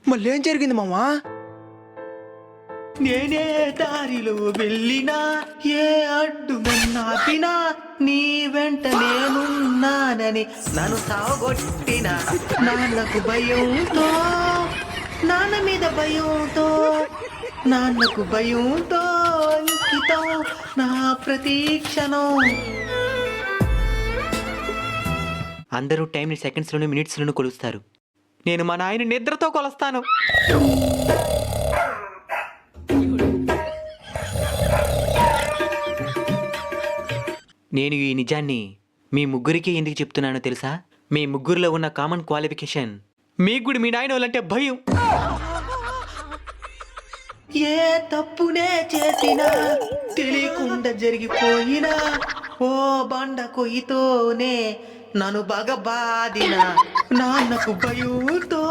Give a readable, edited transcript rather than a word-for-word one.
మళ్ళీ ఏం జరిగింది మామా? నేనే దారిలో వెళ్ళినా ఏ అడ్డు నన్నాపినా నీ వెంట నేనున్నానని నన్ను సాగొట్టిన నాన్నకు భయంతో, నాన్న మీద భయంతో, నాన్నకు భయంతో అంకితం నా ప్రతీక్షణం. అందరూ టైంని సెకండ్స్లోనే మినిట్స్లోనూ కొలుస్తారు. నేను మా నాయన నిద్రతో కొలుస్తాను. నేను ఈ నిజాన్ని మీ ముగ్గురికి ఎందుకు చెప్తున్నానో తెలుసా? మీ ముగ్గురిలో ఉన్న కామన్ క్వాలిఫికేషన్ మీకు కూడా మీ నాయన వాళ్ళంటే భయం. ఏ తప్పునే చేసినా తెలియకుండా జరిగిపోయినా ఓ బండ కొయ్యితోనే నన్ను బాగా బాదిన నాన్నకు భయంతో